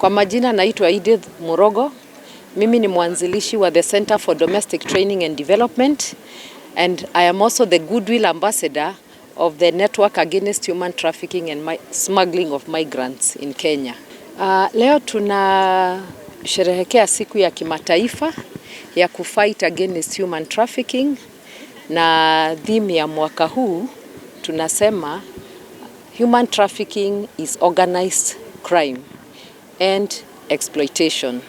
Kwa majina naitwa Edith Murogo. Mimi ni mwanzilishi wa the Center for Domestic Training and Development, and I am also the goodwill ambassador of the Network Against Human Trafficking and Smuggling of Migrants in Kenya. Leo tunasherehekea siku ya kimataifa ya kufight against human trafficking, na theme ya mwaka huu tunasema human trafficking is organized crime and exploitation.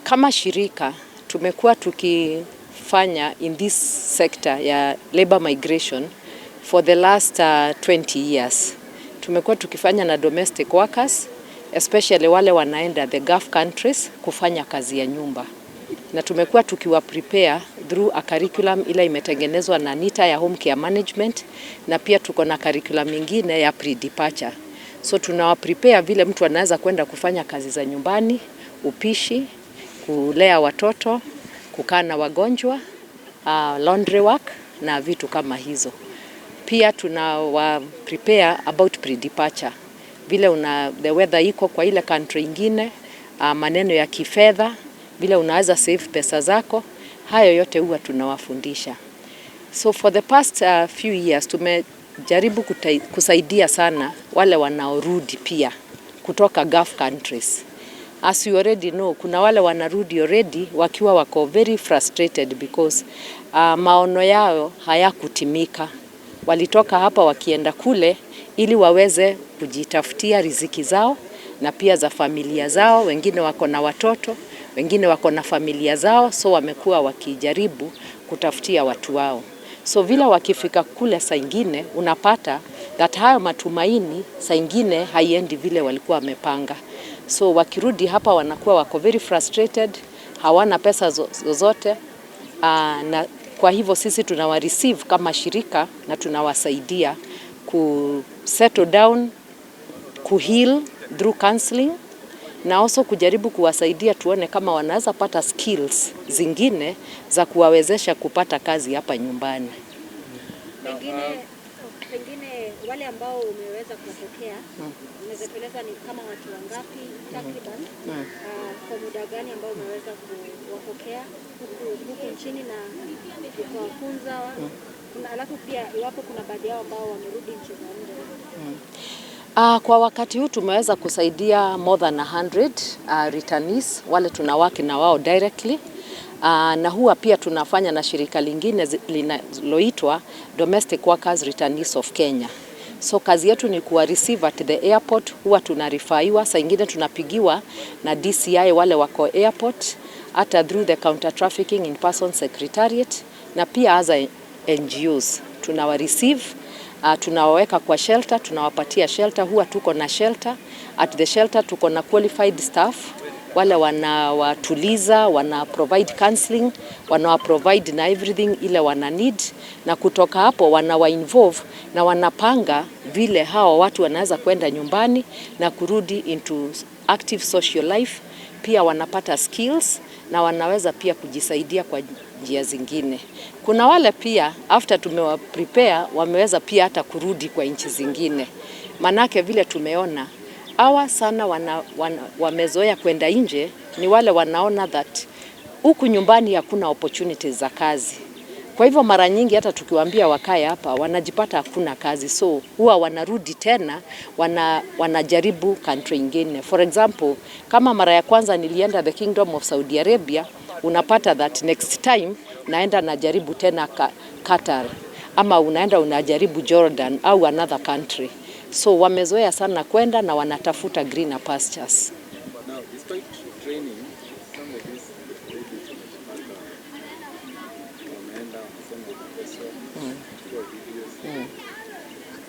Kama shirika tumekuwa tukifanya in this sector ya labor migration for the last 20 years. Tumekuwa tukifanya na domestic workers, especially wale wanaenda the Gulf countries kufanya kazi ya nyumba. Na tumekuwa tukiwa prepare through a curriculum ila imetengenezwa na NITA ya home care management, na pia tuko na curriculum nyingine ya pre-departure. So tunawa prepare vile mtu anaweza kwenda kufanya kazi za nyumbani, upishi, kulea watoto, kukaa na wagonjwa, laundry work na vitu kama hizo. Pia tunawa prepare about pre-departure. Vile the weather iko kwa ile country ingine, maneno ya kifedha, vile unaweza save pesa zako, hayo yote huwa tunawafundisha. So for the past few years tumejaribu kusaidia sana wale wanaorudi pia kutoka Gulf countries. As you already know, kuna wale wanarudi already wakiwa wako very frustrated because maono yao hayakutimika. Walitoka hapa wakienda kule ili waweze kujitafutia riziki zao na pia za familia zao. Wengine wako na watoto, wengine wako na familia zao, so wamekuwa wakijaribu kutafutia watu wao. So vile wakifika kule saa ingine unapata that hayo matumaini saa ingine haiendi vile walikuwa wamepanga. So wakirudi hapa wanakuwa wako very frustrated, hawana pesa zozote, na kwa hivyo sisi tunawa receive kama shirika na tunawasaidia ku settle down, ku heal through counseling, na also kujaribu kuwasaidia tuone kama wanaweza pata skills zingine za kuwawezesha kupata kazi hapa nyumbani. Pengine wale ambao umeweza kuwapokea, unaweza kueleza ni kama watu wangapi takriban, kwa muda gani ambao umeweza kuwapokea huku nchini na kuwafunza, alafu pia iwapo kuna baadhi yao ambao wamerudi nchi za nje? Kwa wakati huu tumeweza kusaidia more than 100 returnees, wale tunawaki na wao directly. Na huwa pia tunafanya na shirika lingine linaloitwa Domestic Workers Returnees of Kenya. So kazi yetu ni kuwa receive at the airport, huwa tunarifaiwa, saa ingine tunapigiwa na DCI wale wako airport, hata through the Counter Trafficking in Persons Secretariat, na pia as NGOs tunawa receive, tunawaweka kwa shelter, tunawapatia shelter. Huwa tuko na shelter, at the shelter tuko na qualified staff, wale wanawatuliza, wana provide counseling, wana provide na everything ile wana need, na kutoka hapo wanawa involve na wanapanga vile hao watu wanaweza kwenda nyumbani na kurudi into active social life. Pia wanapata skills na wanaweza pia kujisaidia kwa njia zingine. Kuna wale pia after tumewa prepare wameweza pia hata kurudi kwa nchi zingine. Manake vile tumeona hawa sana wamezoea kwenda nje, ni wale wanaona that huku nyumbani hakuna opportunities za kazi. Kwa hivyo mara nyingi hata tukiwaambia wakae hapa wanajipata hakuna kazi, so huwa wanarudi tena wanajaribu country nyingine. For example, kama mara ya kwanza nilienda the Kingdom of Saudi Arabia, unapata that next time naenda najaribu tena Qatar, ama unaenda unajaribu Jordan au another country. So wamezoea sana kwenda na wanatafuta greener pastures. Now, despite training, some of these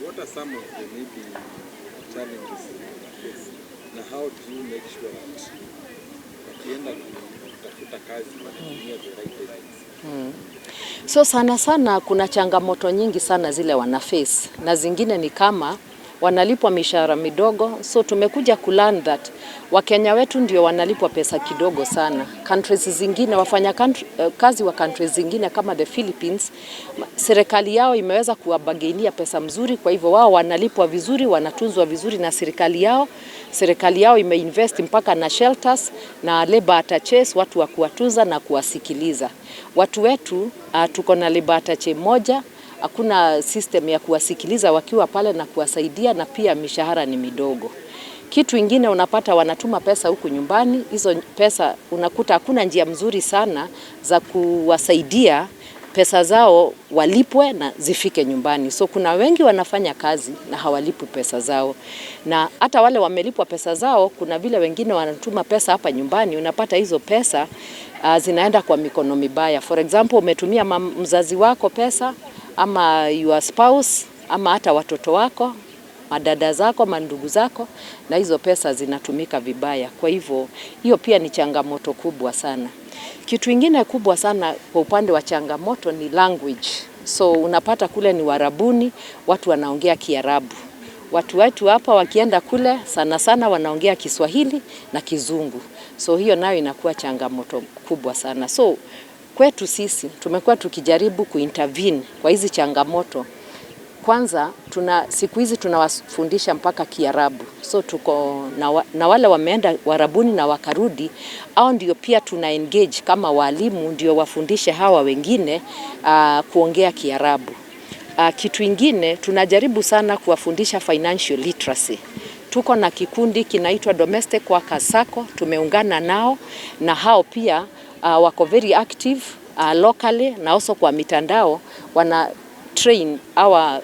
what are some of the maybe challenges in this? Na how do you make sure that wakienda kutafuta kazi wanatumia the right lines? So sana kuna changamoto nyingi sana zile wana face, na zingine ni kama wanalipwa mishahara midogo. So tumekuja kulearn that Wakenya wetu ndio wanalipwa pesa kidogo sana. Countries zingine, kazi wa countries zingine kama the Philippines, serikali yao imeweza kuwabagainia pesa mzuri, kwa hivyo wao wanalipwa vizuri, wanatunzwa vizuri na serikali yao. Serikali yao imeinvest mpaka na shelters na labor attaches, watu wa kuwatunza na kuwasikiliza. Watu wetu tuko na labor attache moja, hakuna system ya kuwasikiliza wakiwa pale na kuwasaidia, na pia mishahara ni midogo. Kitu ingine unapata wanatuma pesa huku nyumbani, hizo pesa unakuta hakuna njia mzuri sana za kuwasaidia pesa zao walipwe na zifike nyumbani. So kuna wengi wanafanya kazi na hawalipwi pesa zao. Na hata wale wamelipwa pesa zao, kuna vile wengine wanatuma pesa hapa nyumbani, unapata hizo pesa zinaenda kwa mikono mibaya. For example, umetumia mzazi wako pesa, ama your spouse, ama hata watoto wako, madada zako, mandugu zako, na hizo pesa zinatumika vibaya. Kwa hivyo hiyo pia ni changamoto kubwa sana. Kitu ingine kubwa sana kwa upande wa changamoto ni language. So unapata kule ni Warabuni, watu wanaongea Kiarabu. Watu wetu hapa wakienda kule sana sana wanaongea Kiswahili na Kizungu. So hiyo nayo inakuwa changamoto kubwa sana. So kwetu sisi tumekuwa tukijaribu kuintervene kwa hizi changamoto. Kwanza siku hizi tunawafundisha mpaka Kiarabu. So tuko na wale wameenda Warabuni na wakarudi, au ndio pia tuna engage kama walimu ndio wafundishe hawa wengine kuongea Kiarabu. Kitu ingine tunajaribu sana kuwafundisha financial literacy. Tuko na kikundi kinaitwa Domestic Workers Sacco, tumeungana nao, na hao pia wako very active locally, na also kwa mitandao wana train our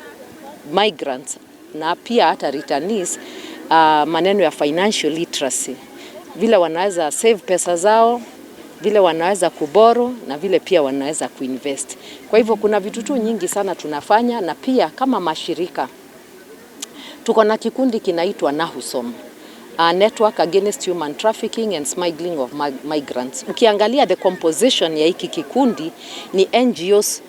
migrants na pia hata returnees maneno ya financial literacy, vile wanaweza save pesa zao, vile wanaweza kuboro, na vile pia wanaweza kuinvest. Kwa hivyo kuna vitu tu nyingi sana tunafanya, na pia kama mashirika tuko na kikundi kinaitwa NAHUSOM, Network Against Human Trafficking and Smuggling of Migrants. Ukiangalia the composition ya hiki kikundi ni NGOs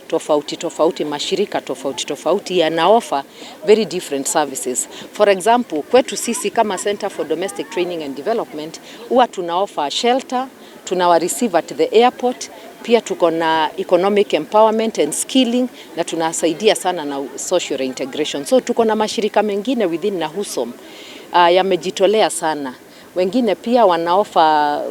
tofauti, mashirika tofauti yanaofa very different services. For example, kwetu sisi kama Center for Domestic Training and Development huwa tunaofa shelter, tunawa receive at the airport, pia tuko na economic empowerment and skilling, na tunasaidia sana na social reintegration. So tuko na mashirika mengine within NAHUSOM yamejitolea sana. Wengine pia wanaofa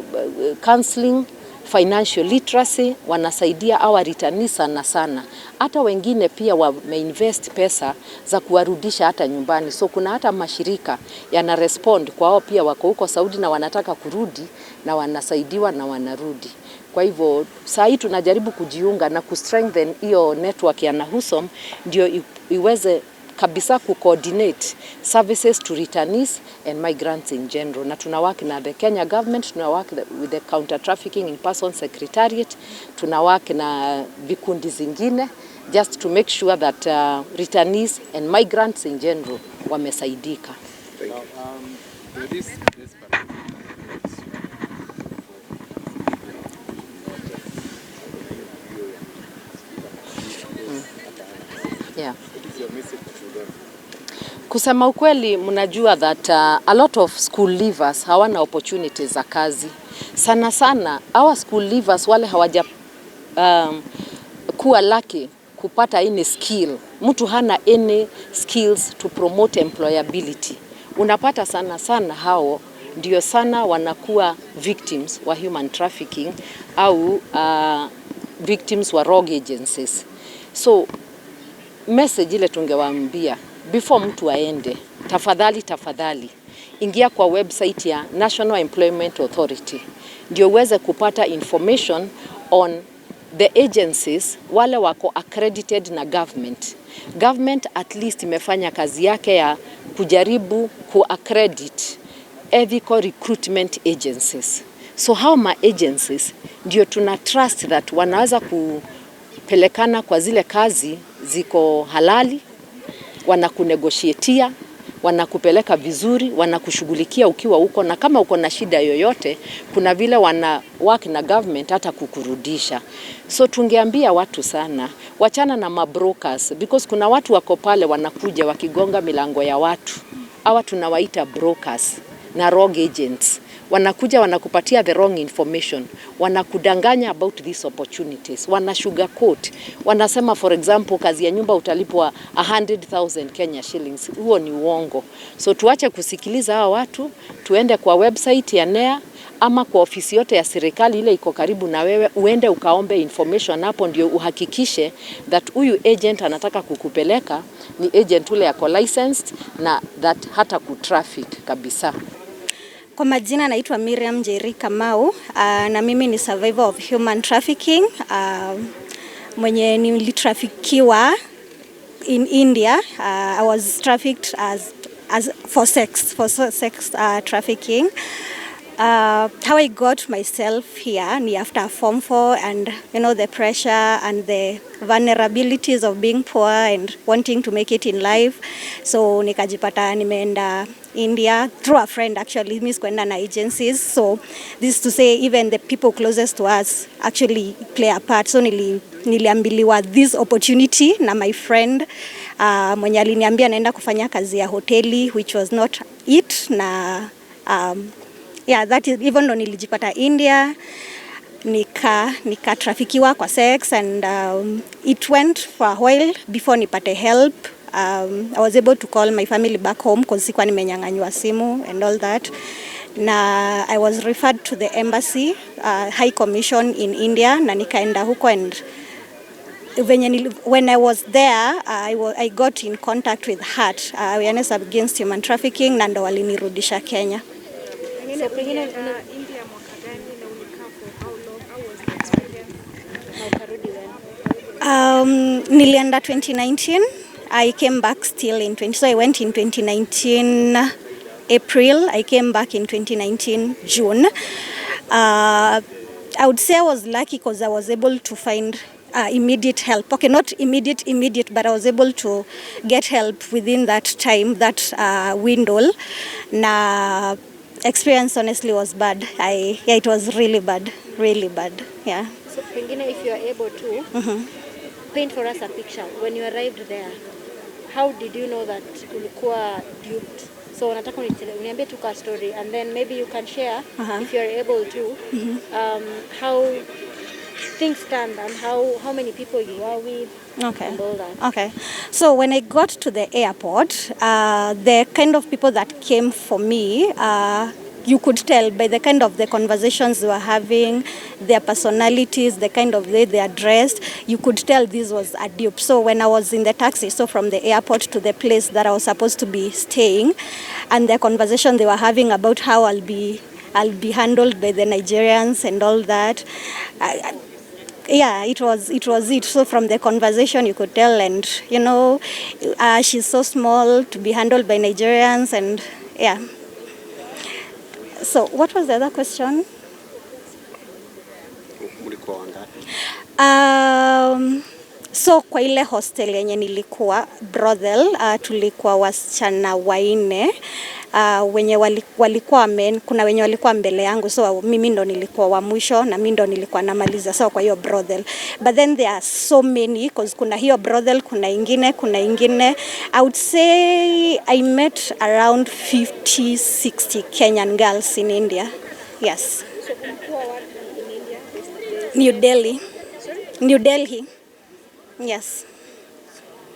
counseling, financial literacy, wanasaidia our returnees sana. Hata wengine pia wameinvest pesa za kuwarudisha hata nyumbani. So kuna hata mashirika yana respond kwa hao pia wako huko Saudi na wanataka kurudi, na wanasaidiwa na wanarudi. Kwa hivyo saa hii tunajaribu kujiunga na kustrengthen hiyo network ya NAHUSOM ndio iweze kabisa coordinate services to returnees and migrants in general. Na tunawak na the Kenya government, tunawak with the Counter Trafficking in Persons Secretariat, tunawak na vikundi zingine just to make sure that returnees and migrants in general wamesaidika. Yeah. Kusema ukweli, mnajua that a lot of school leavers hawana opportunities za kazi. Sana our school leavers wale hawaja kuwa lucky kupata any skill. Mtu hana any skills to promote employability. Unapata sana hao ndio sana wanakuwa victims wa human trafficking au victims wa rogue agencies. So message ile tungewaambia before mtu aende, tafadhali ingia kwa website ya National Employment Authority ndio uweze kupata information on the agencies wale wako accredited na government. Government at least imefanya kazi yake ya kujaribu ku-accredit ethical recruitment agencies. So how ma agencies ndio tuna trust that wanaweza kupelekana kwa zile kazi ziko halali, wanakunegotiatia, wanakupeleka vizuri, wanakushughulikia ukiwa huko, na kama uko na shida yoyote, kuna vile wana work na government hata kukurudisha. So tungeambia watu sana, wachana na mabrokers, because kuna watu wako pale wanakuja wakigonga milango ya watu. Hawa tunawaita brokers na rogue agents. Wanakuja wanakupatia the wrong information, wanakudanganya about these opportunities, wana sugarcoat, wanasema for example kazi ya nyumba utalipwa 100,000 Kenya shillings. Huo ni uongo. So tuache kusikiliza hawa watu, tuende kwa website ya NEA ama kwa ofisi yote ya serikali ile iko karibu na wewe, uende ukaombe information hapo, ndio uhakikishe that huyu agent anataka kukupeleka ni agent ule yako licensed na that hata kutraffic kabisa. Kwa majina naitwa Miriam Njeri Kamau, na mimi ni survivor of human trafficking, mwenye nilitrafikiwa in India. I was trafficked for sex trafficking. How I got myself here ni after Form 4 and the pressure and the vulnerabilities of being poor and wanting to make it in life. So nikajipata nimeenda India through a friend actually, mimi sikuenda na agencies. So this is to say even the people closest to us actually play a part. So niliambiliwa this opportunity na my friend mwenye aliniambia naenda kufanya kazi ya hoteli, which was not it. Na that is even though nilijipata India, nikatrafikiwa kwa sex, and it went for a while before nipate help. I was able to call my family back home because sikuwa nimenyang'anywa simu and all that. Na I was referred to the embassy, High Commission in India, na nikaenda huko, and when I was there, I got in contact with HAT, Awareness Against Human Trafficking, na ndo walinirudisha Kenya. So pengine India mwaka gani na ulikaa for how long? How was the experience? Na ukarudi when? Nilienda 2019. I came back still in 20. So I went in 2019 April. I came back in 2019 June. I would say I was lucky because I was able to find immediate help. Okay, not immediate, but I was able to get help within that time, that window. Na experience honestly was bad. It was really bad, yeah. So pengine if you are able to paint for us a picture when you arrived there, how did you know that ulikuwa duped? So nataka uniambie tu ka story, and then maybe you can share if you are able to how things stand and how many people you are with. Okay. And all that. Okay. So when I got to the airport, the kind of people that came for me, you could tell by the kind of the conversations they were having, their personalities, the kind of way they are dressed, you could tell this was a dupe. So when I was in the taxi, so from the airport to the place that I was supposed to be staying, and the conversation they were having about how I'll be handled by the Nigerians and all that. It was it. So from the conversation you could tell, and she's so small to be handled by Nigerians, and yeah. So what was the other question? So kwa ile hostel yenye nilikuwa brothel, tulikuwa wasichana 4 wenye walikuwa men, kuna wenye walikuwa mbele yangu, so mimi ndo nilikuwa wa mwisho na mimi ndo nilikuwa namaliza so kwa hiyo brothel. But then there are so many because kuna hiyo brothel, kuna ingine. I would say I met around 50-60 Kenyan girls in India. Yes. So ulikuwa wapi in India? New Delhi. Sorry? New Delhi. Yes.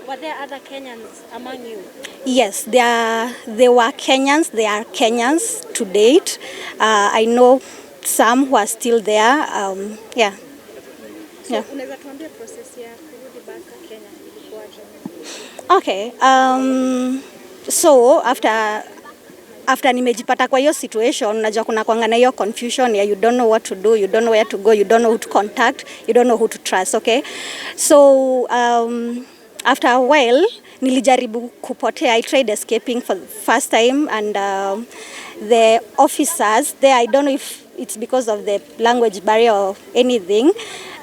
Were there other Kenyans among you? Yes, there were Kenyans. They are Kenyans to date. I know some who are still there. Yeah. So unaweza tuambia process ya kurudi back Kenya ilikuwaje? Okay. So after nimejipata kwa hiyo situation, unajua kuna kwanga na hiyo confusion ya you don't know what to do, you don't know where to go, you don't know who to contact, you don't know who to trust, okay? So after a while nilijaribu kupotea. I tried escaping for the first time, and the officers there, I don't know if it's because of the language barrier or anything,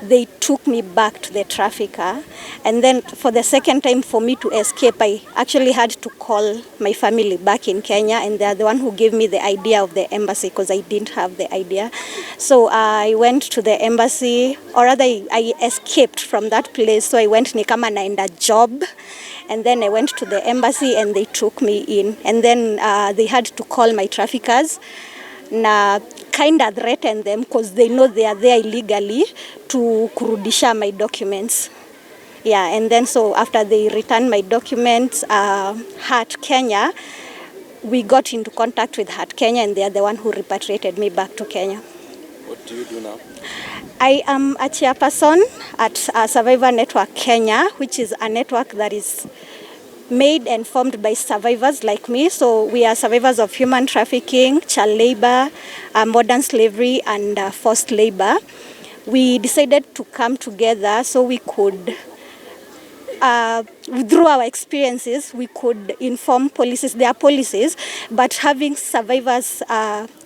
they took me back to the trafficker. And then for the second time for me to escape, I actually had to call my family back in Kenya, and they're the one who gave me the idea of the embassy because I didn't have the idea. So I went to the embassy, or rather I escaped from that place. So I went nikama naenda job, and then I went to the embassy and they took me in. And then they had to call my traffickers na kind of threaten them because they know they are there illegally to kurudisha my documents. Yeah, and then so after they returned my documents, Heart Kenya, we got into contact with Heart Kenya, and they are the one who repatriated me back to Kenya. What do you do now? I am a chairperson at Survivor Network Kenya, which is a network that is made and formed by survivors like me. So we are survivors of human trafficking, child labor, modern slavery, and forced labor. We decided to come together so we could, through our experiences, we could inform policies. There are policies, but having survivors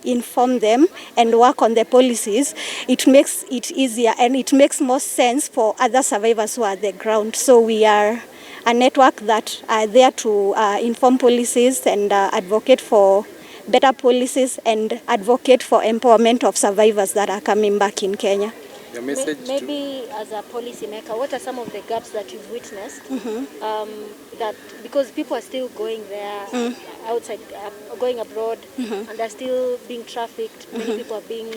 inform them and work on the policies, it makes it easier and it makes more sense for other survivors who are at the ground. So we are a network that are there to inform policies and advocate for better policies and advocate for empowerment of survivors that are coming back in Kenya. Your message maybe as a policy maker, what are some of the gaps that you've witnessed that because people are still going there outside, going abroad, and they're still being trafficked. Many people are being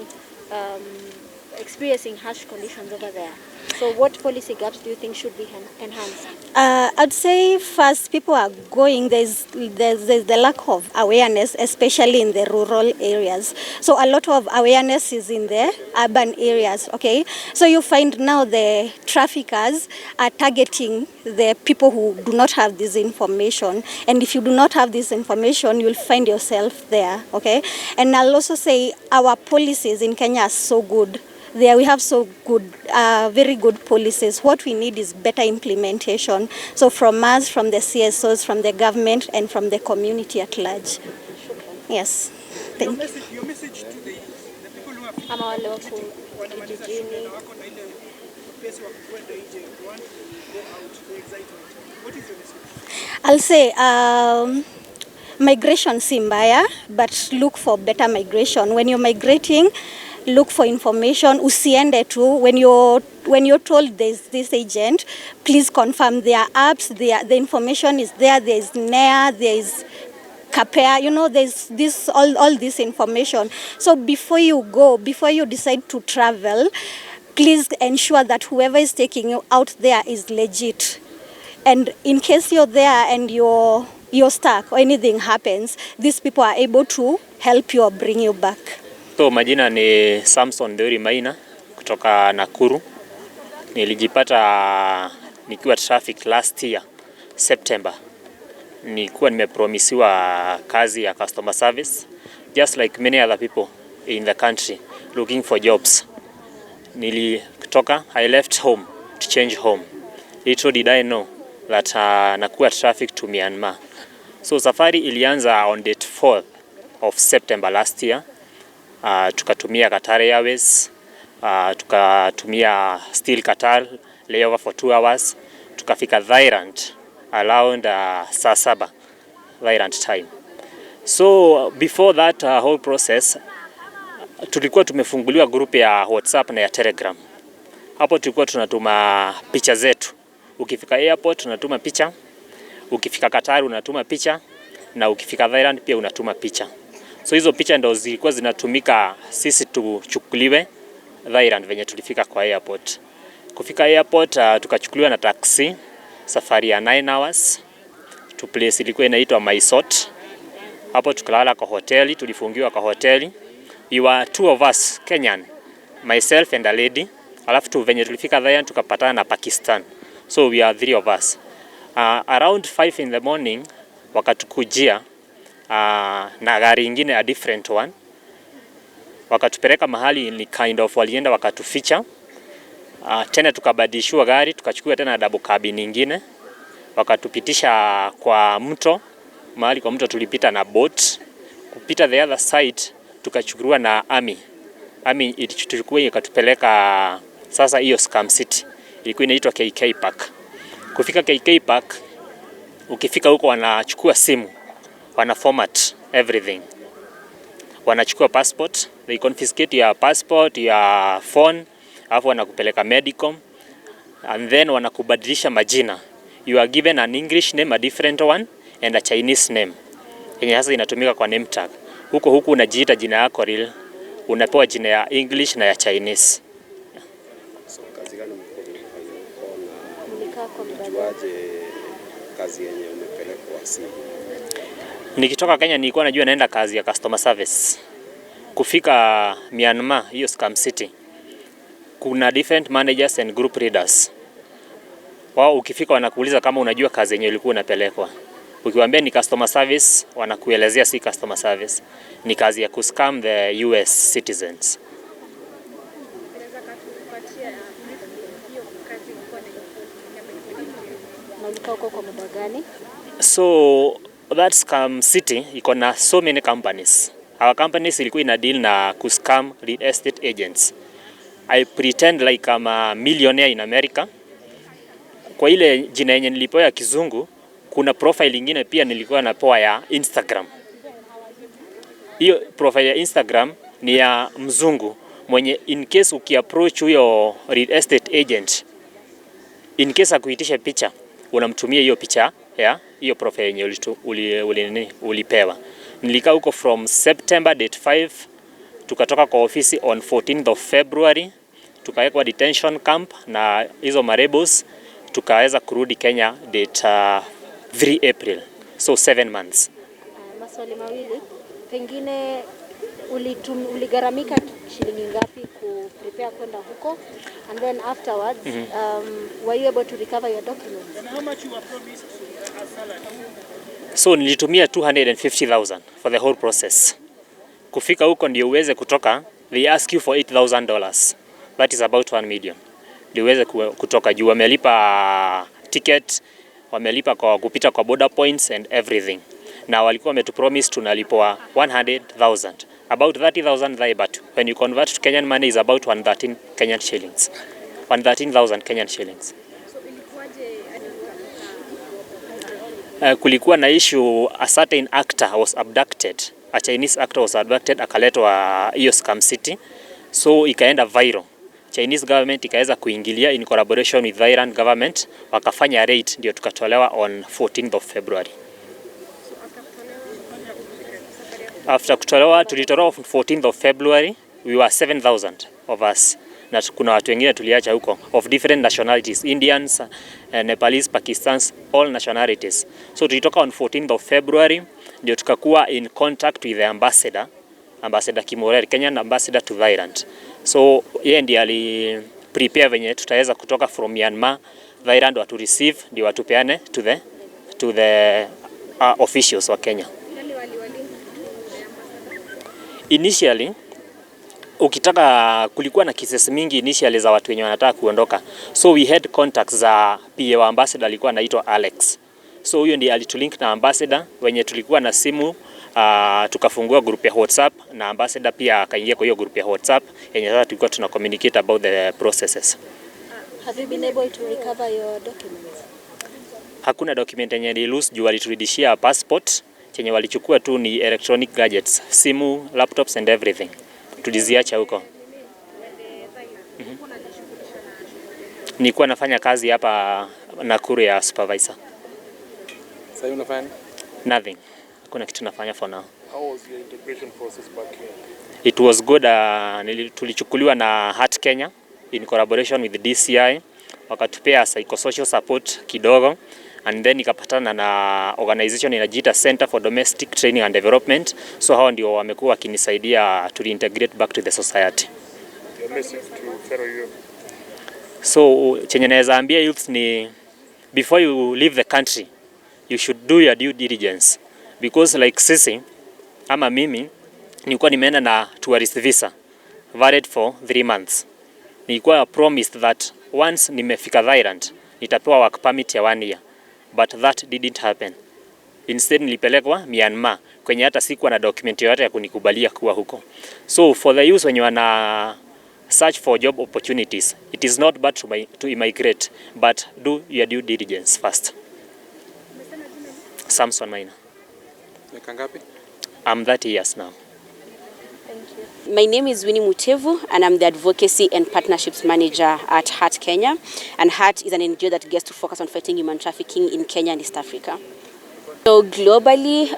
experiencing harsh conditions over there. So what policy gaps do you think should be enhanced? I'd say first, people are going, there's the lack of awareness, especially in the rural areas. So a lot of awareness is in the urban areas, okay? So you find now the traffickers are targeting the people who do not have this information. And if you do not have this information, you'll find yourself there, okay? And I'll also say our policies in Kenya are so good. There we have so good, very good policies. What we need is better implementation. So from us, from the CSOs, from the government, and from the community at large. Yes. Thank you. Your message to the people who have Ama wale wako kijijini. What is your message? I'll say migration si mbaya, but look for better migration. When you're migrating, look for information. Usiende tu. When you're told there's this agent, please confirm. There are apps. The information is there. There is NEA. There is Capare. You know, there's this all this information. So before you go, before you decide to travel, please ensure that whoever is taking you out there is legit. And in case you're there and you're stuck or anything happens, these people are able to help you or bring you back. So majina ni Samson Deuri Maina kutoka Nakuru. Nilijipata nikiwa traffic last year September. Nilikuwa nimepromisiwa kazi ya customer service just like many other people in the country looking for jobs. I left home to change home. Little did I know that nakuwa traffic to Myanmar. So safari ilianza on date 4th of September last year. Tukatumia Qatar Airways, tukatumia Still Qatar layover for 2 hours. Tukafika Thailand around saa 7 Thailand time. So before that whole process, tulikuwa tumefunguliwa group ya WhatsApp na ya Telegram. Hapo tulikuwa tunatuma picha zetu. Ukifika airport unatuma picha, ukifika Qatar unatuma picha, na ukifika Thailand pia unatuma picha. So hizo picha ndo zilikuwa zinatumika sisi tuchukuliwe Thailand venye tulifika kwa airport. Kufika airport tukachukuliwa na taxi safari ya 9 hours to place ilikuwa inaitwa Mysot. Hapo tukalala kwa hoteli, tulifungiwa kwa hoteli. We were 2 of us Kenyan, myself and a lady. Alafu tu venye tulifika Thailand tukapatana na Pakistan. So we are 3 of us. Around 5 in the morning wakatukujia na gari ingine a different one. Wakatupeleka mahali ni kind of walienda wakatuficha. Tena tukabadilishwa gari, tukachukua tena double cabin nyingine. Wakatupitisha kwa mto. Mahali kwa mto tulipita na boat. Kupita the other side tukachukuliwa na army. Army ilituchukua ikatupeleka Sasa hiyo scam city ilikuwa inaitwa KK Park. Kufika KK Park, ukifika huko wanachukua simu, wana format everything. Wanachukua passport, they confiscate your passport, your phone, alafu wanakupeleka medical, and then wanakubadilisha majina. You are given an English name, a different one, and a Chinese name. Yenye hasa inatumika kwa name tag. Huku unajiita jina yako real, unapewa jina ya English na ya Chinese. So kazi gani mlijuaje kazi yenye umepelekwa si? Nikitoka Kenya nilikuwa najua naenda kazi ya customer service. Kufika Myanmar, hiyo scam city, kuna different managers and group leaders. Wao ukifika wanakuuliza kama unajua kazi yenye ulikuwa unapelekwa. Ukiwaambia ni customer service, wanakuelezea si customer service. Ni kazi ya kuscam the US citizens. Na ulikaa huko kwa muda gani? So that scam city iko na so many companies. Our companies ilikuwa ina deal na kuscam real estate agents. I pretend like I'm a millionaire in America. Kwa ile jina yenye nilipewa ya kizungu, kuna profile ingine pia nilikuwa napewa ya Instagram. Hiyo profile ya Instagram ni ya mzungu mwenye in case ukiapproach huyo real estate agent, in case akuitisha picha, unamtumia hiyo picha ya hiyo profile yenye ulipewa. Nilikaa huko from September date 5, tukatoka kwa ofisi on 14th of February, tukawekwa detention camp na hizo marebels, tukaweza kurudi Kenya date 3 April, so 7 months. Maswali mawili, pengine uligaramika shilingi ngapi ku prepare kwenda huko, and then afterwards were you able to recover your documents? And how much you were promised as salary? So nilitumia 250,000 for the whole process. Kufika huko ndio uweze kutoka, they ask you for $8,000. That is about 1 million. Ndio uweze kutoka juu wamelipa ticket, wamelipa kwa kupita kwa border points and everything. Na walikuwa wametupromise tunalipwa 100,000. About 30,000 there, but when you convert to Kenyan money is about 113 Kenyan shillings. 113,000 Kenyan shillings. So ilikuwaje Kulikuwa na issue, a certain actor was abducted. A Chinese actor was abducted, akaletwa hiyo scam city. So ikaenda viral. Chinese government ikaweza kuingilia in collaboration with the Iran government, wakafanya raid, ndio tukatolewa on 14th of February. After kutolewa, tulitolewa 14th of February, we were 7,000 of us. Na kuna watu wengine tuliacha huko of different nationalities, Indians, Nepalese, Pakistans, all nationalities. So tulitoka on 14th of February, ndio tukakuwa in contact with the ambassador Kimoreri, Kenyan ambassador to Thailand. So yeye ndiye ali prepare venye tutaweza kutoka from Myanmar, Thailand watu receive, ndio watupeane to the officials wa Kenya. Initially ukitaka, kulikuwa na cases mingi initially za watu wenye wanataka kuondoka. So we had contacts za PA wa ambassador alikuwa anaitwa Alex. So huyo ndiye alitulink na ambassador wenye tulikuwa na simu, tukafungua group ya WhatsApp na ambassador pia akaingia kwa hiyo group ya WhatsApp yenye sasa tulikuwa tuna communicate about the processes. Have you been able to recover your documents? Hakuna document yenye ni loose juu waliturudishia passport, chenye walichukua tu ni electronic gadgets, simu, laptops and everything. Tuliziacha huko. Nilikuwa nafanya kazi hapa Nakuru ya supervisor. Sasa unafanya Nothing. Hakuna kitu nafanya for now. How was your integration process back here? It was good. Tulichukuliwa na Heart Kenya in collaboration with the DCI. Wakatupea psychosocial support kidogo, and then ikapatana na organization inajiita Center for Domestic Training and Development. So hao ndio wamekuwa wakinisaidia to reintegrate back to the society. Your message to fellow youth? So chenye naweza ambia youth ni before you leave the country, you should do your due diligence, because like sisi ama mimi nilikuwa nimeenda na tourist visa valid for 3 months. Nilikuwa promised that once nimefika Thailand nitapewa work permit ya 1 year, but that didn't happen. Instead nilipelekwa Myanmar kwenye hata sikuwa na document yoyote ya kunikubalia kuwa huko. So for the youth wenye search for job opportunities. It is not bad to immigrate, but do your due diligence first. Samson Maina. Miaka ngapi? I'm 30 years now. My name is Winnie Mutevu, and I'm the Advocacy and Partnerships Manager at HEART Kenya. And HEART is an NGO that gets to focus on fighting human trafficking in Kenya and East Africa. So globally,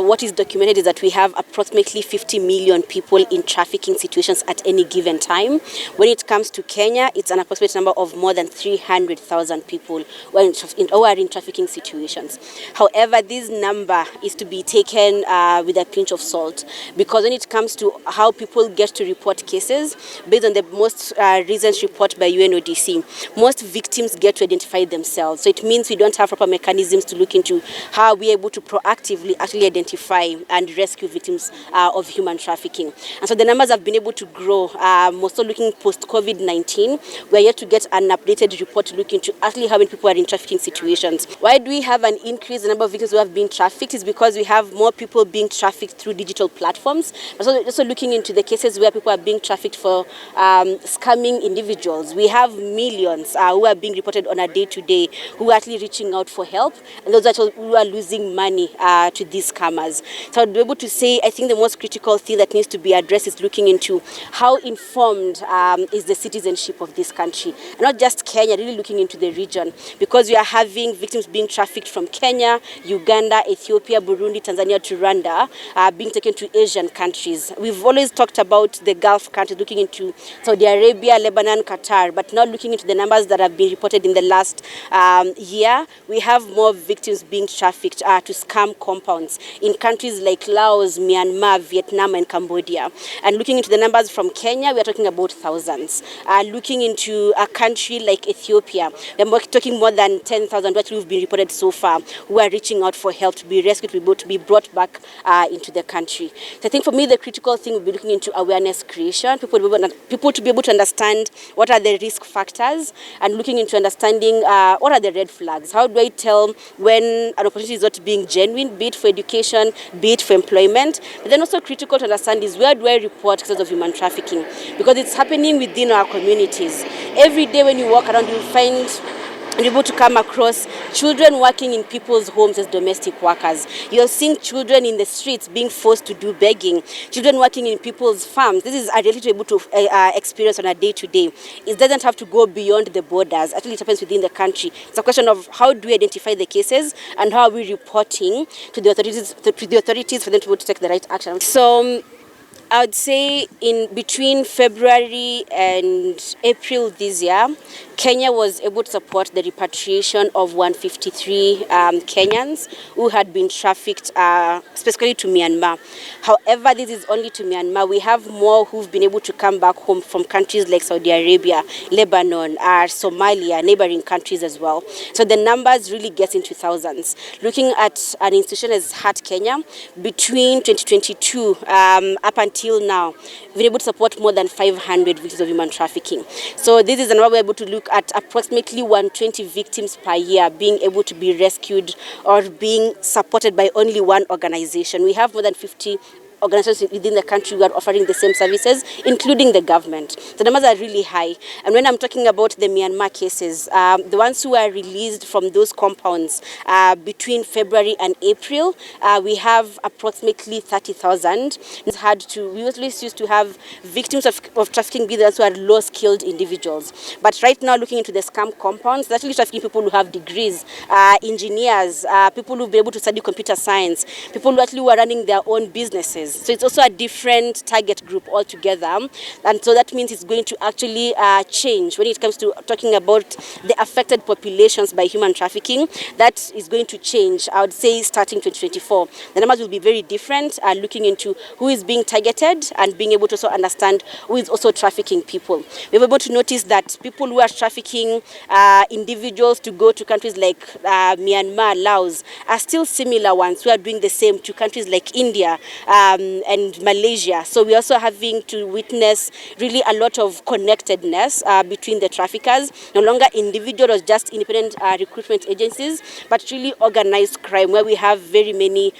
what is documented is that we have approximately 50 million people in trafficking situations at any given time. When it comes to Kenya, it's an approximate number of more than 300,000 people who are in trafficking situations. However, this number is to be taken with a pinch of salt, because when it comes to how people get to report cases, based on the most recent report by UNODC, most victims get to identify themselves. So it means we don't have proper mechanisms to look into how we able to proactively actually identify and rescue victims of human trafficking. And so the numbers have been able to grow. Also looking post-COVID-19, we are yet to get an updated report to look into actually how many people are in trafficking situations. Why do we have an increase in the number of victims who have been trafficked? Is because we have more people being trafficked through digital platforms. So also looking into the cases where people are being trafficked for scamming individuals. We have millions who are being reported on a day-to-day who are actually reaching out for help, and those who are losing money to these scammers. So I'd be able to say, I think the most critical thing that needs to be addressed is looking into how informed is the citizenship of this country. And not just Kenya, really looking into the region, because we are having victims being trafficked from Kenya, Uganda, Ethiopia, Burundi, Tanzania to Rwanda, being taken to Asian countries. We've always talked about the Gulf countries, looking into Saudi Arabia, Lebanon, Qatar, but not looking into the numbers that have been reported in the last year. We have more victims being trafficked to scam compounds in countries like Laos, Myanmar, Vietnam, and Cambodia. And looking into the numbers from Kenya, we are talking about thousands. Looking into a country like Ethiopia, we're talking more than 10,000 who have been reported so far, who are reaching out for help to be rescued, to be brought back into the country. So I think for me, the critical thing will be looking into awareness creation, people to be able to understand what are the risk factors, and looking into understanding what are the red flags. How do I tell when an opportunity is not being genuine, be it for education, be it for employment? But then also critical to understand is, where do I report cases of human trafficking? Because it's happening within our communities. Every day when you walk around, you'll find able to come across children working in people's homes as domestic workers. You're seeing children in the streets being forced to do begging, children working in people's farms. This is a reality to be able to experience on a day-to-day. It doesn't have to go beyond the borders. Actually, it happens within the country. It's a question of how do we identify the cases and how are we reporting to the authorities for them to be able to take the right action. So I would say in between February and April this year, Kenya was able to support the repatriation of 153 Kenyans who had been trafficked specifically to Myanmar. However, this is only to Myanmar. We have more who've been able to come back home from countries like Saudi Arabia, Lebanon, Somalia, neighboring countries as well. So the numbers really get into thousands. Looking at an institution as HEART Kenya, between 2022 up until now, we've been able to support more than 500 victims of human trafficking. So this is another way we're able to look at approximately 120 victims per year being able to be rescued or being supported by only one organization. We have more than 50 organizations within the country who are offering the same services, including the government. The numbers are really high. And when I'm talking about the Myanmar cases, the ones who are released from those compounds between February and April, we have approximately 30,000. We always used to have victims of trafficking be those who are low-skilled individuals. But right now, looking into the scam compounds, they're actually trafficking people who have degrees, engineers, people who've been able to study computer science, people who actually were running their own businesses. So it's also a different target group altogether. And so that means it's going to actually change when it comes to talking about the affected populations by human trafficking. That is going to change, I would say, starting 2024. The numbers will be very different, looking into who is being targeted and being able to also understand who is also trafficking people. We're able to notice that people who are trafficking individuals to go to countries like Myanmar, Laos, are still similar ones who are doing the same to countries like India, and Malaysia. So we're also having to witness really a lot of connectedness between the traffickers, no longer individual or just independent recruitment agencies, but really organized crime where we have very many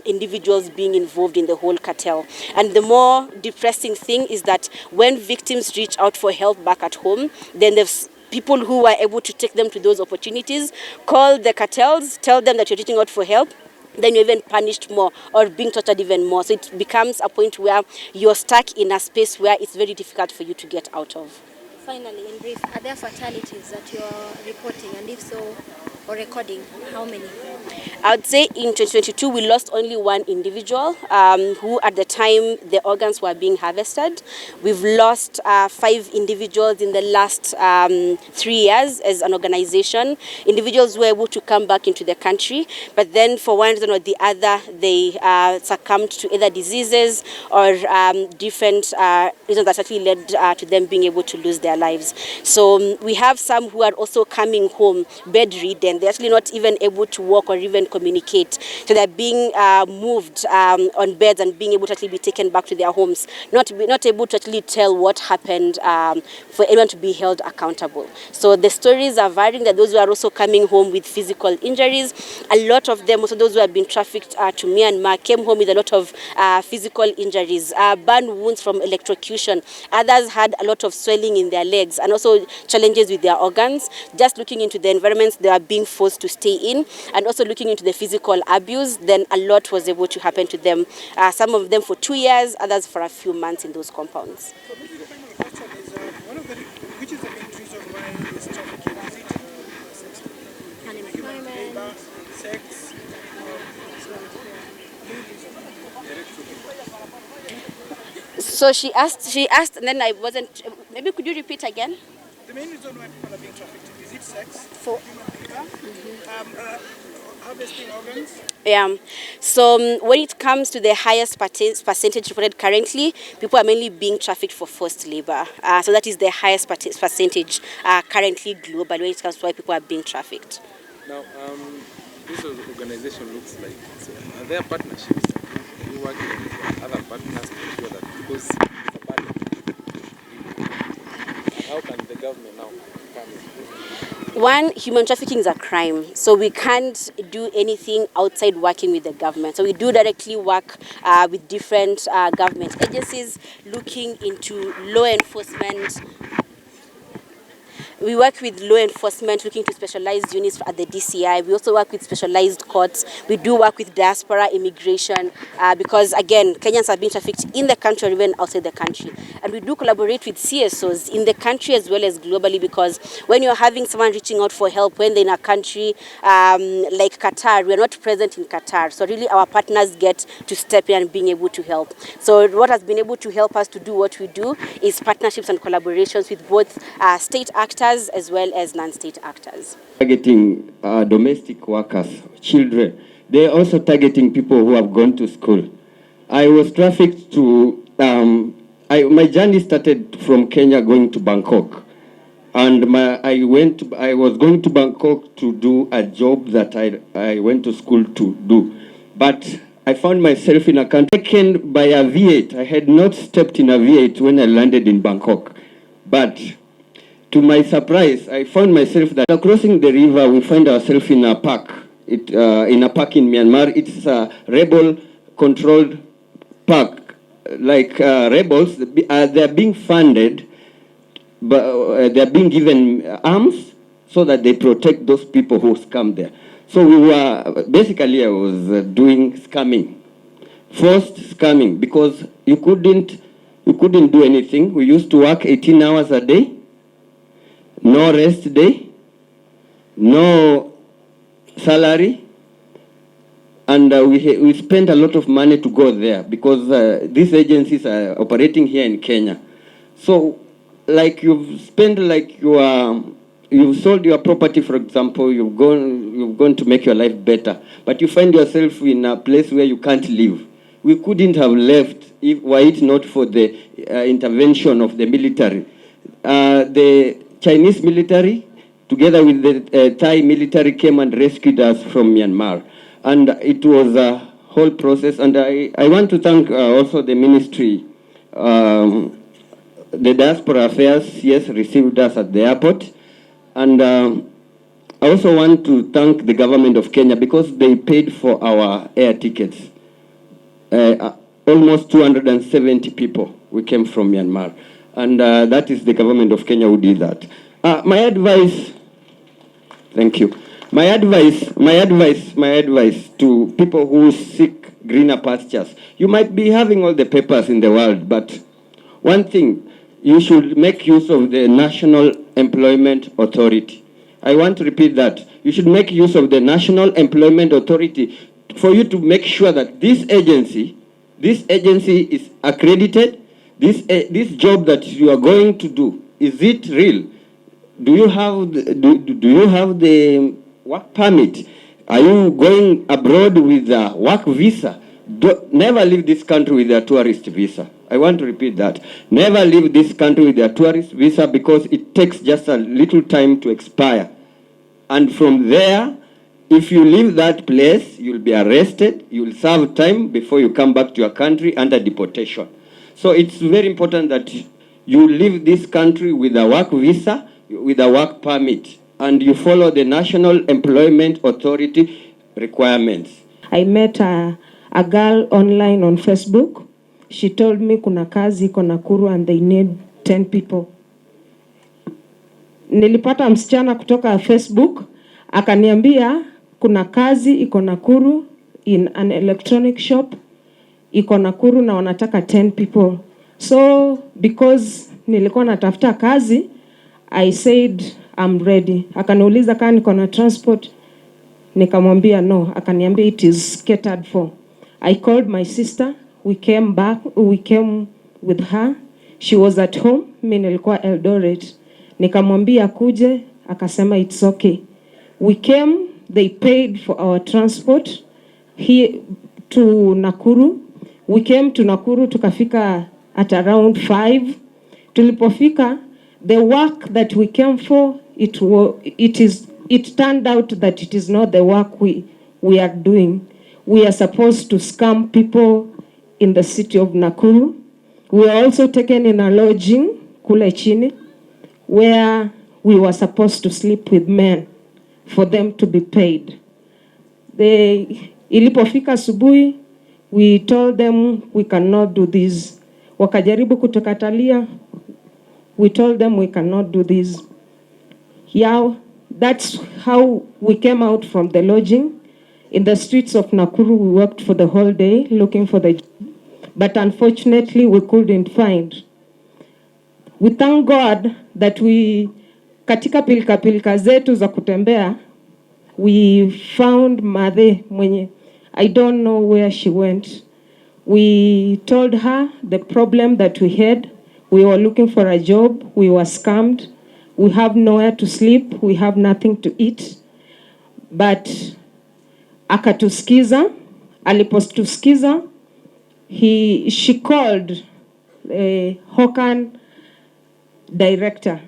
individuals being involved in the whole cartel. And the more depressing thing is that when victims reach out for help back at home, then there's people who are able to take them to those opportunities, call the cartels, tell them that you're reaching out for help, then you're even punished more or being tortured even more. So it becomes a point where you're stuck in a space where it's very difficult for you to get out of. Finally, in brief, are there fatalities that you're reporting, and if so, or recording, how many? I would say in 2022 we lost only one individual who at the time the organs were being harvested. We've lost 5 individuals in the last 3 years as an organization. Individuals who were able to come back into the country, but then for one reason or the other they succumbed to either diseases or different reasons that actually led to them being able to lose their lives. So we have some who are also coming home bedridden. They're actually not even able to walk or even communicate. So they're being moved on beds and being able to actually be taken back to their homes, not able to actually tell what happened for anyone to be held accountable. So the stories are varying, that those who are also coming home with physical injuries. A lot of them, also those who have been trafficked to Myanmar, came home with a lot of physical injuries, burn wounds from electrocution. Others had a lot of swelling in their legs and also challenges with their organs. Just looking into the environments they are being forced to stay in, and also looking into the physical abuse, then a lot was able to happen to them. Some of them for 2 years, others for a few months in those compounds. So maybe the final question is, which is the main reason why this trafficking is it? Unemployment, Labor, sex, So she asked, and then I wasn't. Maybe could you repeat again? the main reason why people are being trafficked, is it sex, For human labor, harvesting organs? Yeah, so when it comes to the highest percentage reported currently, people are mainly being trafficked for forced labor. So that is the highest percentage currently globally when it comes to why people are being trafficked. Now, this organization looks like, so are there partnerships? Are you working with other partners to ensure that, because it's a burden, how can the government now come in? One, human trafficking is a crime, so we can't do anything outside working with the government. So we do directly work with different government agencies looking into law enforcement. We work with law enforcement looking to specialized units at the DCI. We also work with specialized courts. We do work with diaspora immigration because, again, Kenyans are being trafficked in the country or even outside the country. And we do collaborate with CSOs in the country as well as globally, because when you're having someone reaching out for help when they're in a country like Qatar, we're not present in Qatar. So really our partners get to step in and being able to help. So what has been able to help us to do what we do is partnerships and collaborations with both state actors as well as non-state actors. Targeting domestic workers, children. They're also targeting people who have gone to school. I was trafficked to, my journey started from Kenya going to Bangkok. And I was going to Bangkok to do a job that I went to school to do. But I found myself in a country taken by a V8. I had not stepped in a V8 when I landed in Bangkok. But to my surprise, I found myself that crossing the river, we find ourselves in a park. In a park in Myanmar. It's a rebel-controlled park. Like rebels, they're being funded, but they're being given arms so that they protect those people who scam there. So we were, basically I was doing scamming, forced scamming, because you couldn't do anything. We used to work 18 hours a day. No rest day, no salary, and we spent a lot of money to go there because these agencies are operating here in Kenya. So, like you've spent, like you've sold your property, for example, you've gone to make your life better, but you find yourself in a place where you can't live. We couldn't have left were it not for the intervention of the military. The Chinese military, together with the Thai military, came and rescued us from Myanmar. And it was a whole process. And I want to thank also the ministry. The Diaspora Affairs, yes, received us at the airport. And I also want to thank the government of Kenya because they paid for our air tickets. Almost 270 people, we came from Myanmar. And that is the government of Kenya who did that. My advice, thank you. My advice to people who seek greener pastures. You might be having all the papers in the world, but one thing, you should make use of the National Employment Authority. I want to repeat that. You should make use of the National Employment Authority for you to make sure that this agency is accredited. This job that you are going to do, is it real? Do you have the work permit? Are you going abroad with a work visa? Never leave this country with a tourist visa. I want to repeat that. Never leave this country with a tourist visa because it takes just a little time to expire. And from there, if you leave that place, you'll be arrested, you'll serve time before you come back to your country under deportation. So it's very important that you leave this country with a work visa, with a work permit, and you follow the National Employment Authority requirements. I met a girl online on Facebook. She told me kuna kazi iko Nakuru and they need 10 people. Nilipata msichana kutoka Facebook, akaniambia kuna kazi iko Nakuru in an electronic shop, iko Nakuru na wanataka 10 people. So because nilikuwa natafuta kazi, I said I'm ready. Akaniuliza kama niko na transport, nikamwambia no. Akaniambia it is catered for. I called my sister, we came with her. She was at home, mimi nilikuwa Eldoret. Nikamwambia kuje, akasema it's okay. We came, they paid for our transport here to Nakuru. We came to Nakuru, tukafika at around 5. Tulipofika, the work that we came for, it turned out that it is not the work we are doing. We are supposed to scam people in the city of Nakuru. We were also taken in a lodging, kule chini, where we were supposed to sleep with men for them to be paid. Ilipofika asubuhi, we told them we cannot do this. Wakajaribu kutukatalia. We told them we cannot do this. Yeah, that's how we came out from the lodging. In the streets of Nakuru, we worked for the whole day looking for the job. But unfortunately, we couldn't find. We thank God that katika pilika zetu za kutembea, we found Madhe mwenye. I don't know where she went. We told her the problem that we had. We were looking for a job. We were scammed. We have nowhere to sleep. We have nothing to eat. But akatusikiza. Alipotusikiza, she called Hokan director.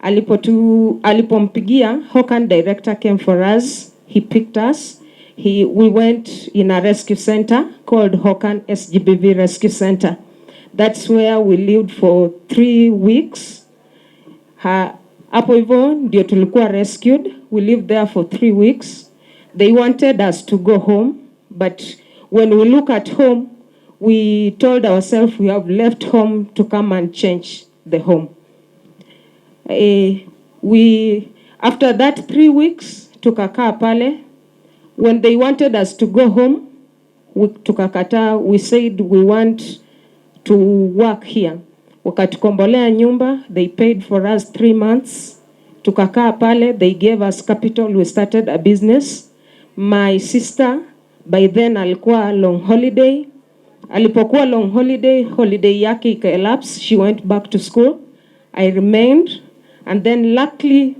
Alipompigia, Hokan director came for us. He picked us. We went in a rescue center called Hokan SGBV Rescue Center. That's where we lived for 3 weeks. Hapo hivyo ndio tulikuwa rescued. We lived there for 3 weeks. They wanted us to go home, but when we look at home, we told ourselves we have left home to come and change the home. After that 3 weeks, tukakaa pale. When they wanted us to go home, tukakataa. We said we want to work here. Wakatukombolea nyumba. They paid for us 3 months. Tukakaa pale. They gave us capital. We started a business. My sister, by then alikuwa long holiday. Alipokuwa long holiday yake ika-elapse. She went back to school. I remained. And then luckily,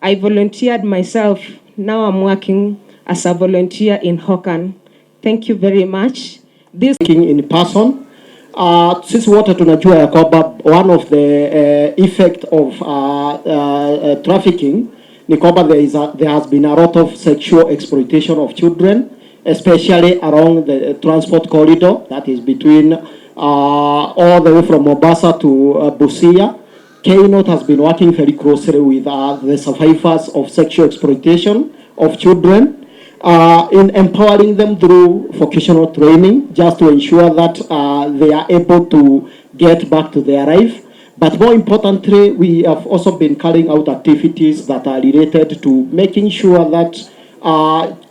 I volunteered myself. Now I'm working as a volunteer in Hokan. Thank you very much. This in person. Sisi wote tunajua ya kwamba one of the effect of trafficking ni kwamba there has been a lot of sexual exploitation of children especially along the transport corridor that is between all the way from Mombasa to Busia. KNOT has been working very closely with the survivors of sexual exploitation of children in empowering them through vocational training, just to ensure that they are able to get back to their life. But more importantly, we have also been carrying out activities that are related to making sure that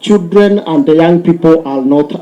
children and the young people are not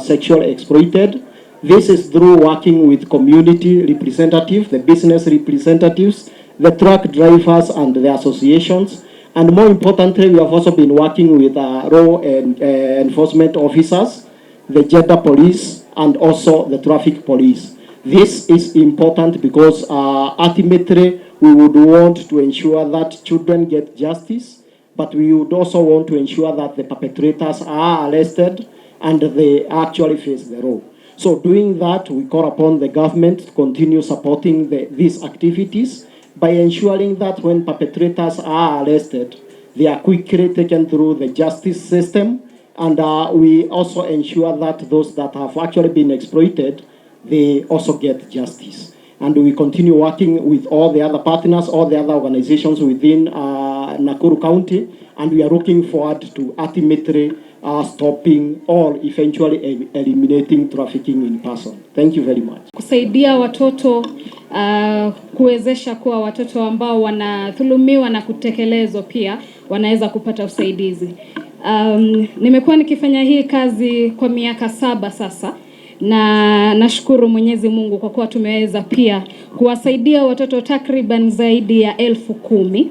sexually exploited. This is through working with community representatives, the business representatives, the truck drivers and the associations. And more importantly, we have also been working with law enforcement officers, the gender police, and also the traffic police. This is important because ultimately we would want to ensure that children get justice, but we would also want to ensure that the perpetrators are arrested and they actually face the law. So doing that, we call upon the government to continue supporting these activities by ensuring that when perpetrators are arrested, they are quickly taken through the justice system, and we also ensure that those that have actually been exploited, they also get justice. And we continue working with all the other partners, all the other organizations within Nakuru County, and we are looking forward to ultimately stopping or eventually eliminating trafficking in person. Thank you very much. Kusaidia watoto kuwezesha kuwa watoto ambao wanadhulumiwa na kutekelezwa pia wanaweza kupata usaidizi. Nimekuwa nikifanya hii kazi kwa miaka 7 sasa, na nashukuru Mwenyezi Mungu kwa kuwa tumeweza pia kuwasaidia watoto takriban zaidi ya 10,000.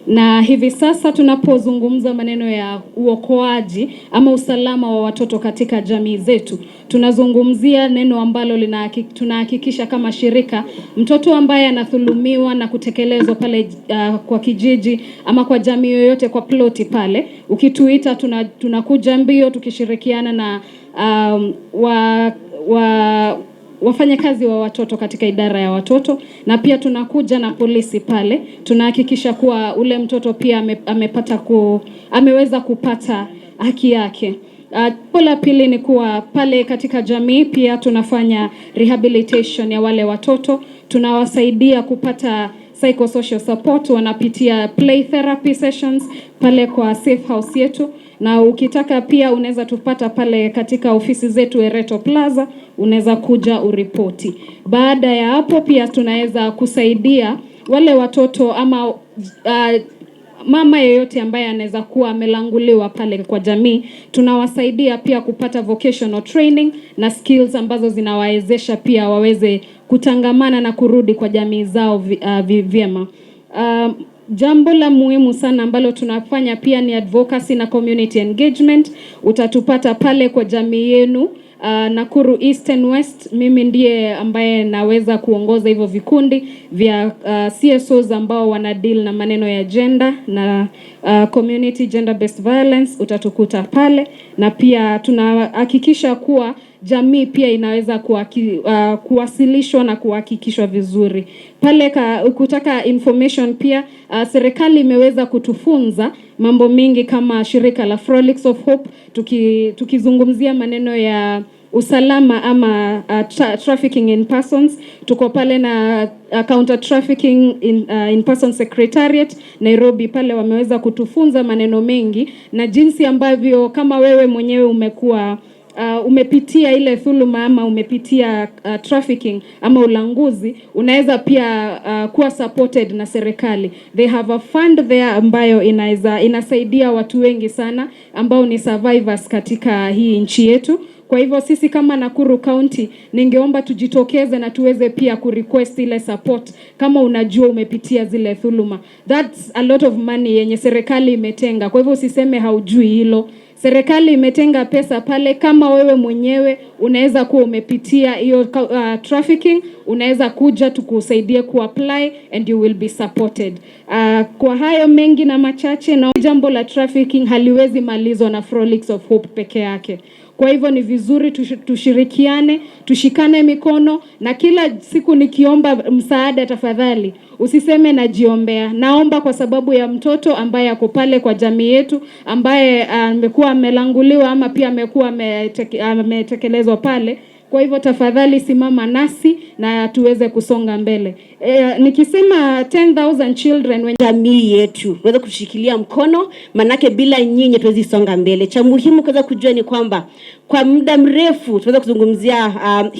Na hivi sasa tunapozungumza maneno ya uokoaji ama usalama wa watoto katika jamii zetu, tunazungumzia neno ambalo tunahakikisha kama shirika, mtoto ambaye anadhulumiwa na kutekelezwa pale kwa kijiji ama kwa jamii yoyote, kwa ploti pale, ukituita tunakuja mbio tukishirikiana na wafanyakazi wa watoto katika idara ya watoto, na pia tunakuja na polisi pale. Tunahakikisha kuwa ule mtoto pia ameweza kupata haki yake. La pili ni kuwa pale katika jamii pia tunafanya rehabilitation ya wale watoto. Tunawasaidia kupata psychosocial support, wanapitia play therapy sessions pale kwa safe house yetu. Na ukitaka pia unaweza tupata pale katika ofisi zetu Ereto Plaza, unaweza kuja uripoti. Baada ya hapo pia tunaweza kusaidia wale watoto ama mama yeyote ambaye anaweza kuwa amelanguliwa pale kwa jamii. Tunawasaidia pia kupata vocational training na skills ambazo zinawawezesha pia waweze kutangamana na kurudi kwa jamii zao vyema. Jambo la muhimu sana ambalo tunafanya pia ni advocacy na community engagement. Utatupata pale kwa jamii yenu Nakuru East and West. Mimi ndiye ambaye naweza kuongoza hivyo vikundi vya CSOs ambao wanadeal na maneno ya gender na community gender based violence. Utatukuta pale, na pia tunahakikisha kuwa jamii pia inaweza kuwasilishwa na kuhakikishwa vizuri. Pale ukitaka information pia serikali imeweza kutufunza mambo mingi kama shirika la Frolics of Hope, tukizungumzia maneno ya usalama ama trafficking in persons. Tuko pale na counter trafficking in persons secretariat Nairobi. Pale wameweza kutufunza maneno mengi na jinsi ambavyo kama wewe mwenyewe umekuwa umepitia ile dhuluma ama umepitia trafficking ama ulanguzi, unaweza pia kuwa supported na serikali. They have a fund there ambayo inasaidia watu wengi sana ambao ni survivors katika hii nchi yetu. Kwa hivyo sisi kama Nakuru County ningeomba tujitokeze na tuweze pia kurequest ile support kama unajua umepitia zile dhuluma. That's a lot of money yenye serikali imetenga. Kwa hivyo usiseme haujui hilo. Serikali imetenga pesa pale. Kama wewe mwenyewe unaweza kuwa umepitia hiyo trafficking, unaweza kuja tukusaidie kuapply and you will be supported. Kwa hayo mengi na machache, na jambo la trafficking haliwezi malizwa na Frolics of Hope peke yake. Kwa hivyo ni vizuri tushirikiane, tushikane mikono, na kila siku nikiomba msaada, tafadhali usiseme najiombea. Naomba kwa sababu ya mtoto ambaye ako pale kwa jamii yetu, ambaye amekuwa amelanguliwa ama pia amekuwa ametekelezwa pale. Kwa hivyo tafadhali simama nasi na tuweze kusonga mbele. Nikisema 10,000 children when jamii yetu waweza kushikilia mkono, manake bila nyinyi tuwezi songa mbele. Cha muhimu kaza kujua ni kwamba kwa muda mrefu tunaweza kuzungumzia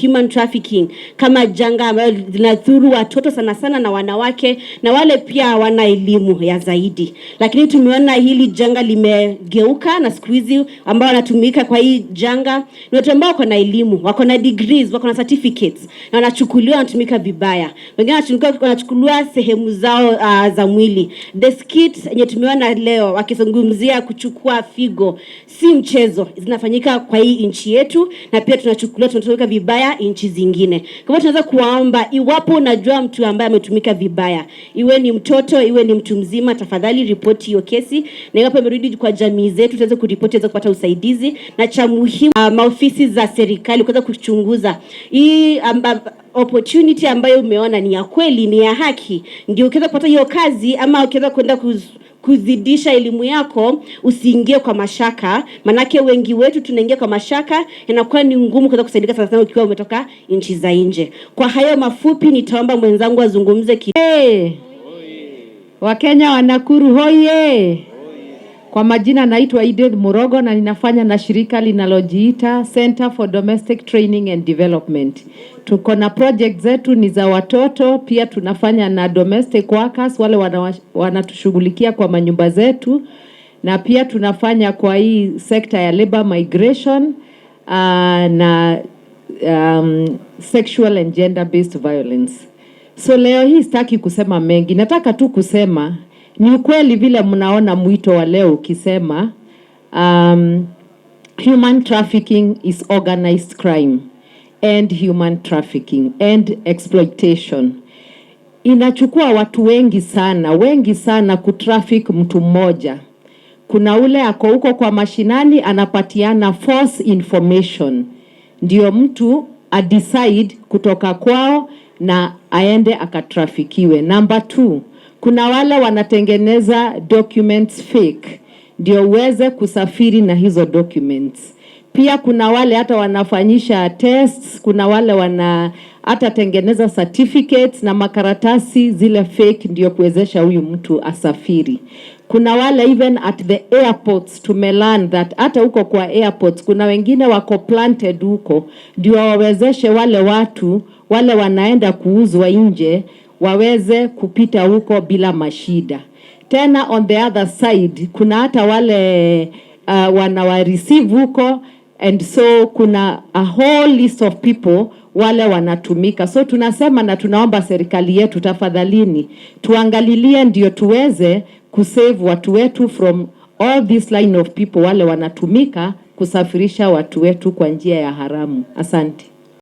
human trafficking kama janga ambalo linadhuru watoto sana sana na wanawake na wale pia wana elimu ya zaidi. Lakini tumeona hili janga limegeuka, na siku hizi ambao wanatumika kwa hii janga ni watu ambao wako na elimu, wako na degrees, wako na certificates, na wanachukuliwa wanatumika vibaya. Wengine wanachukuliwa sehemu zao za mwili. The skit yenye tumeona leo wakizungumzia kuchukua figo si mchezo, zinafanyika kwa hii nchi yetu, na pia tunachukuliwa tunatumika vibaya nchi zingine. Kwa hivyo tunaweza kuwaomba, iwapo unajua mtu ambaye ametumika vibaya, iwe ni mtoto, iwe ni mtu mzima, tafadhali ripoti hiyo kesi, na iwapo imerudi kwa jamii zetu tuweze kuripoti, tuweze kupata usaidizi. Na cha muhimu maofisi za serikali kuweza kuchunguza hii opportunity ambayo umeona ni ya kweli, ni ya haki, ndio ukiweza kupata hiyo kazi, ama ukiweza kwenda kuzidisha elimu yako, usiingie kwa mashaka. Manake wengi wetu tunaingia kwa mashaka, inakuwa ni ngumu kuweza kusaidika sana sana ukiwa umetoka nchi za nje. Kwa hayo mafupi, nitaomba mwenzangu azungumze Wakenya wa Nakuru hoye. Kwa majina naitwa Edith Murogo na ninafanya na shirika linalojiita Center for Domestic Training and Development. Tuko na project zetu ni za watoto, pia tunafanya na domestic workers, wale wanatushughulikia kwa manyumba zetu, na pia tunafanya kwa hii sekta ya labor migration na sexual and gender based violence. So leo hii sitaki kusema mengi, nataka tu kusema ni ukweli vile mnaona mwito wa leo ukisema human trafficking is organized crime and human trafficking and exploitation. Inachukua watu wengi sana kutraffic mtu mmoja. Kuna ule ako huko kwa mashinani anapatiana false information, ndio mtu decide kutoka kwao na aende akatrafikiwe. Number 2, kuna wale wanatengeneza documents fake ndio uweze kusafiri na hizo documents. Pia kuna wale hata wanafanyisha tests, kuna wale hata tengeneza certificates na makaratasi zile fake ndio kuwezesha huyu mtu asafiri. Kuna wale even at the airports tumelearn that hata huko kwa airports kuna wengine wako planted huko ndio wawezeshe wale watu wale wanaenda kuuzwa nje waweze kupita huko bila mashida. Tena on the other side kuna hata wale wanawareceive huko, and so kuna a whole list of people wale wanatumika. So tunasema na tunaomba serikali yetu tafadhalini tuangalilie ndio tuweze kusave watu wetu from all this line of people wale wanatumika kusafirisha watu wetu kwa njia ya haramu. Asante.